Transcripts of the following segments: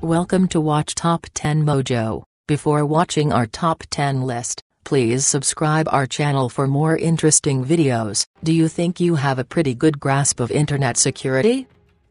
Welcome to Watch Top 10 Mojo. Before watching our top 10 list, please subscribe our channel for more interesting videos. Do you think you have a pretty good grasp of internet security?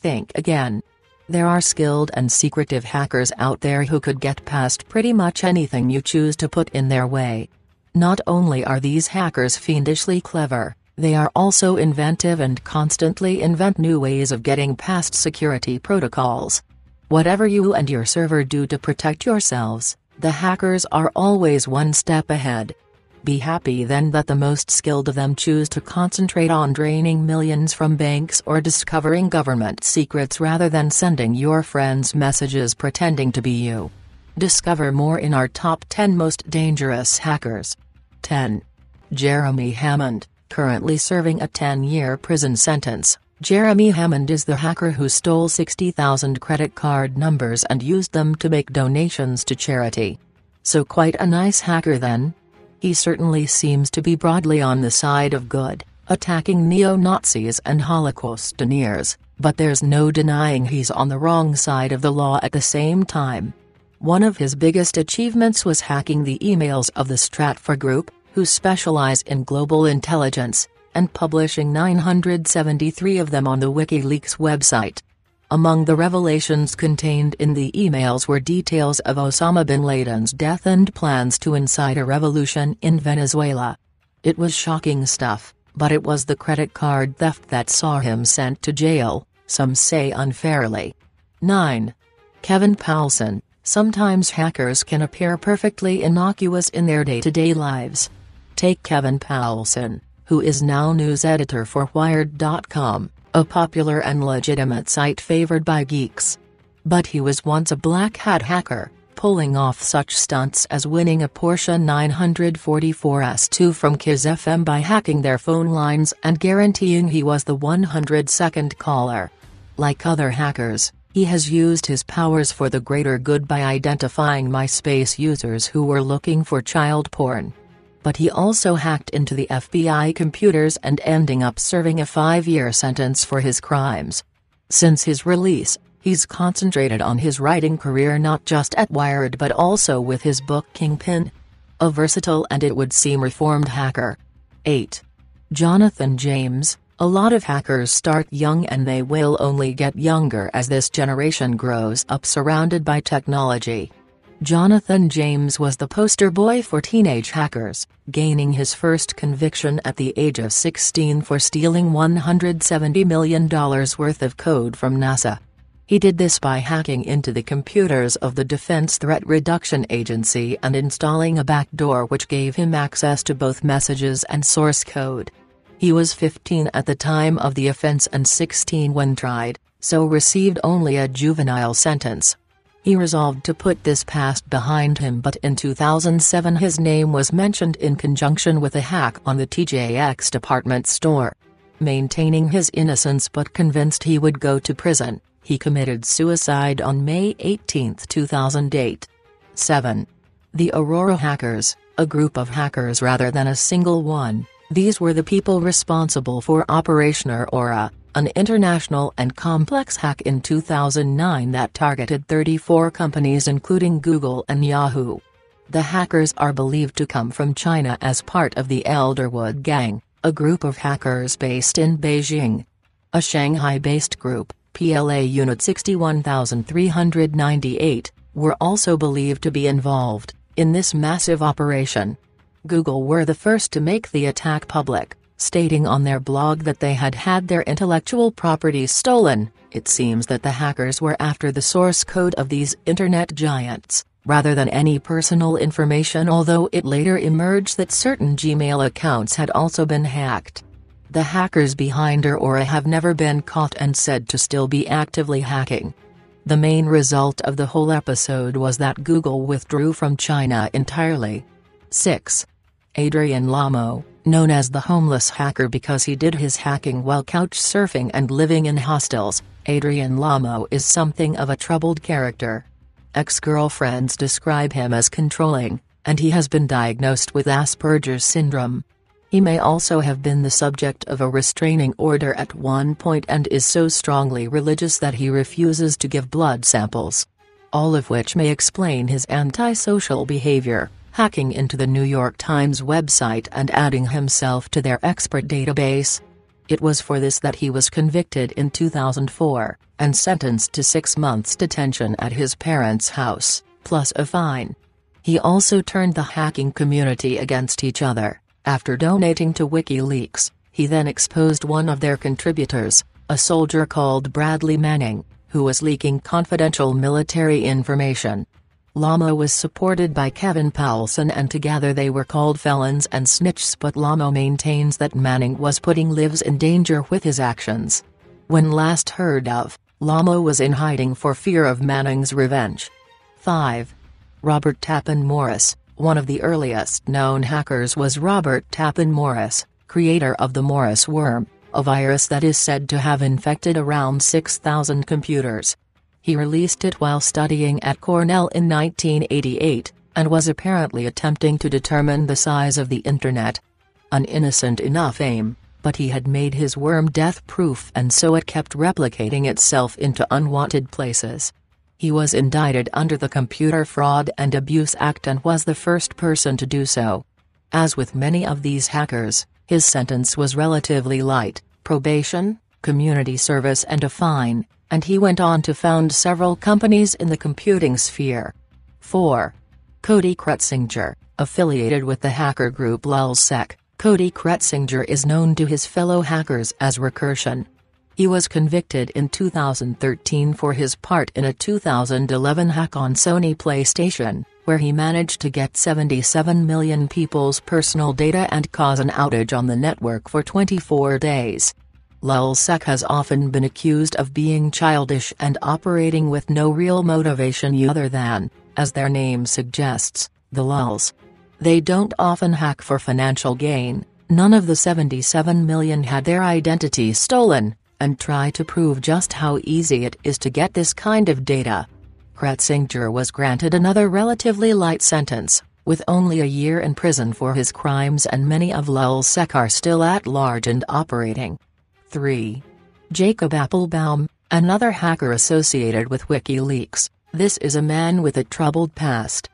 Think again. There are skilled and secretive hackers out there who could get past pretty much anything you choose to put in their way. Not only are these hackers fiendishly clever, they are also inventive and constantly invent new ways of getting past security protocols. Whatever you and your server do to protect yourselves, the hackers are always one step ahead. Be happy then that the most skilled of them choose to concentrate on draining millions from banks or discovering government secrets rather than sending your friends messages pretending to be you. Discover more in our top 10 most dangerous hackers. 10. Jeremy Hammond, currently serving a 10-year prison sentence. Jeremy Hammond is the hacker who stole 60,000 credit card numbers and used them to make donations to charity. So quite a nice hacker then? He certainly seems to be broadly on the side of good, attacking neo-Nazis and Holocaust deniers, but there's no denying he's on the wrong side of the law at the same time. One of his biggest achievements was hacking the emails of the Stratfor Group, who specialize in global intelligence, and publishing 973 of them on the WikiLeaks website. Among the revelations contained in the emails were details of Osama bin Laden's death and plans to incite a revolution in Venezuela. It was shocking stuff, but it was the credit card theft that saw him sent to jail, some say unfairly. 9. Kevin Poulsen. Sometimes hackers can appear perfectly innocuous in their day-to-day lives. Take Kevin Poulsen, who is now news editor for Wired.com, a popular and legitimate site favored by geeks. But he was once a black hat hacker, pulling off such stunts as winning a Porsche 944S2 from Kiss FM by hacking their phone lines and guaranteeing he was the 102nd caller. Like other hackers, he has used his powers for the greater good by identifying MySpace users who were looking for child porn. But he also hacked into the FBI computers and ending up serving a 5-year sentence for his crimes. Since his release, he's concentrated on his writing career not just at Wired but also with his book Kingpin. A versatile and it would seem reformed hacker. 8. Jonathan James. A lot of hackers start young and they will only get younger as this generation grows up surrounded by technology. Jonathan James was the poster boy for teenage hackers, gaining his first conviction at the age of 16 for stealing $170 million worth of code from NASA. He did this by hacking into the computers of the Defense Threat Reduction Agency and installing a backdoor which gave him access to both messages and source code. He was 15 at the time of the offense and 16 when tried, so received only a juvenile sentence. He resolved to put this past behind him, but in 2007 his name was mentioned in conjunction with a hack on the TJX department store. Maintaining his innocence but convinced he would go to prison, he committed suicide on May 18, 2008. 7. The Aurora Hackers, a group of hackers rather than a single one. These were the people responsible for Operation Aurora, an international and complex hack in 2009 that targeted 34 companies including Google and Yahoo. The hackers are believed to come from China as part of the Elderwood Gang, a group of hackers based in Beijing. A Shanghai-based group, PLA Unit 61398, were also believed to be involved in this massive operation. Google were the first to make the attack public, stating on their blog that they had had their intellectual property stolen. It seems that the hackers were after the source code of these internet giants, rather than any personal information, although it later emerged that certain Gmail accounts had also been hacked. The hackers behind Aurora have never been caught and said to still be actively hacking. The main result of the whole episode was that Google withdrew from China entirely. 6. Adrian Lamo, known as the homeless hacker because he did his hacking while couch surfing and living in hostels, Adrian Lamo is something of a troubled character. Ex-girlfriends describe him as controlling, and he has been diagnosed with Asperger's syndrome. He may also have been the subject of a restraining order at one point and is so strongly religious that he refuses to give blood samples. all of which may explain his antisocial behavior, hacking into the New York Times website and adding himself to their expert database. It was for this that he was convicted in 2004, and sentenced to 6 months detention at his parents' house, plus a fine. He also turned the hacking community against each other. After donating to WikiLeaks, he then exposed one of their contributors, a soldier called Bradley Manning, who was leaking confidential military information. Lamo was supported by Kevin Poulsen, and together they were called felons and snitches, but Lamo maintains that Manning was putting lives in danger with his actions. When last heard of, Lamo was in hiding for fear of Manning's revenge. 5. Robert Tappan Morris. One of the earliest known hackers was Robert Tappan Morris, creator of the Morris worm, a virus that is said to have infected around 6,000 computers. He released it while studying at Cornell in 1988, and was apparently attempting to determine the size of the Internet. An innocent enough aim, but he had made his worm death-proof, and so it kept replicating itself into unwanted places. He was indicted under the Computer Fraud and Abuse Act and was the first person to do so. As with many of these hackers, his sentence was relatively light: probation, community service and a fine, and he went on to found several companies in the computing sphere. 4. Cody Crutsinger. Affiliated with the hacker group LulzSec, Cody Crutsinger is known to his fellow hackers as Recursion. He was convicted in 2013 for his part in a 2011 hack on Sony PlayStation, where he managed to get 77 million people's personal data and cause an outage on the network for 24 days. LulzSec has often been accused of being childish and operating with no real motivation other than, as their name suggests, the lulz. They don't often hack for financial gain. None of the 77 million had their identity stolen, and try to prove just how easy it is to get this kind of data. Crutsinger was granted another relatively light sentence, with only a year in prison for his crimes, and many of LulzSec are still at large and operating. 3. Jacob Appelbaum, another hacker associated with WikiLeaks. This is a man with a troubled past.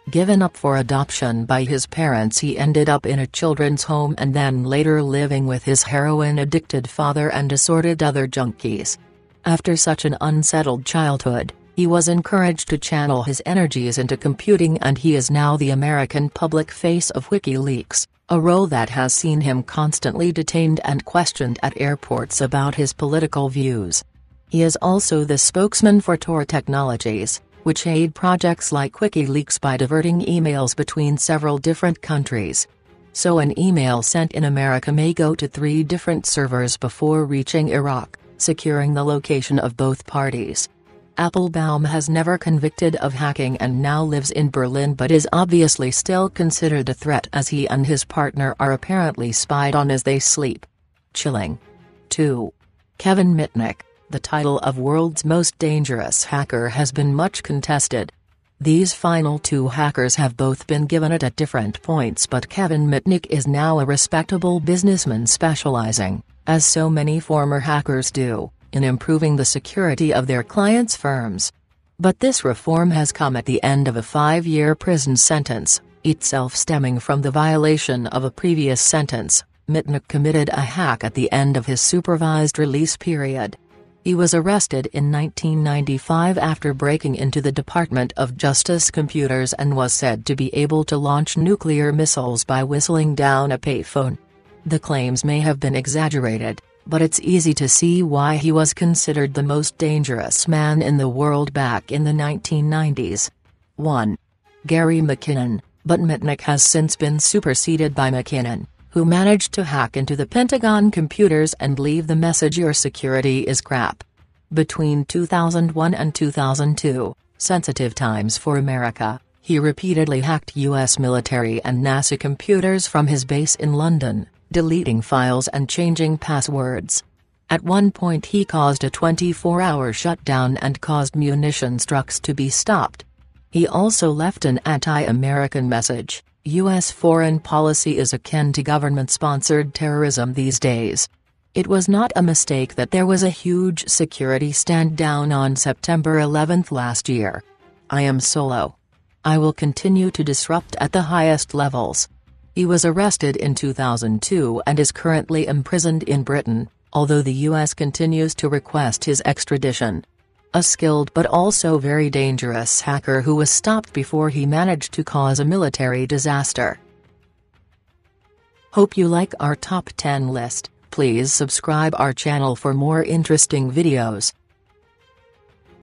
Given up for adoption by his parents, he ended up in a children's home and then later living with his heroin-addicted father and assorted other junkies. After such an unsettled childhood, he was encouraged to channel his energies into computing, and he is now the American public face of WikiLeaks, a role that has seen him constantly detained and questioned at airports about his political views. He is also the spokesman for Tor Technologies, which aid projects like WikiLeaks by diverting emails between several different countries. So an email sent in America may go to 3 different servers before reaching Iraq, securing the location of both parties. Appelbaum has never convicted of hacking and now lives in Berlin, but is obviously still considered a threat as he and his partner are apparently spied on as they sleep. Chilling. 2. Kevin Mitnick. The title of world's most dangerous hacker has been much contested. These final 2 hackers have both been given it at different points, but Kevin Mitnick is now a respectable businessman specializing, as so many former hackers do, in improving the security of their clients' firms. But this reform has come at the end of a 5-year prison sentence, itself stemming from the violation of a previous sentence. Mitnick committed a hack at the end of his supervised release period. He was arrested in 1995 after breaking into the Department of Justice computers and was said to be able to launch nuclear missiles by whistling down a payphone. The claims may have been exaggerated, but it's easy to see why he was considered the most dangerous man in the world back in the 1990s. 1. Gary McKinnon, but Mitnick has since been superseded by McKinnon, who managed to hack into the Pentagon computers and leave the message "Your security is crap." Between 2001 and 2002, sensitive times for America, he repeatedly hacked U.S. military and NASA computers from his base in London, deleting files and changing passwords. At one point he caused a 24-hour shutdown and caused munitions trucks to be stopped. He also left an anti-American message. U.S. foreign policy is akin to government-sponsored terrorism these days. It was not a mistake that there was a huge security stand-down on September 11 last year. I am solo. I will continue to disrupt at the highest levels. He was arrested in 2002 and is currently imprisoned in Britain, although the US continues to request his extradition. A skilled but also very dangerous hacker who was stopped before he managed to cause a military disaster. Hope you like our top 10 list. Please subscribe our channel for more interesting videos.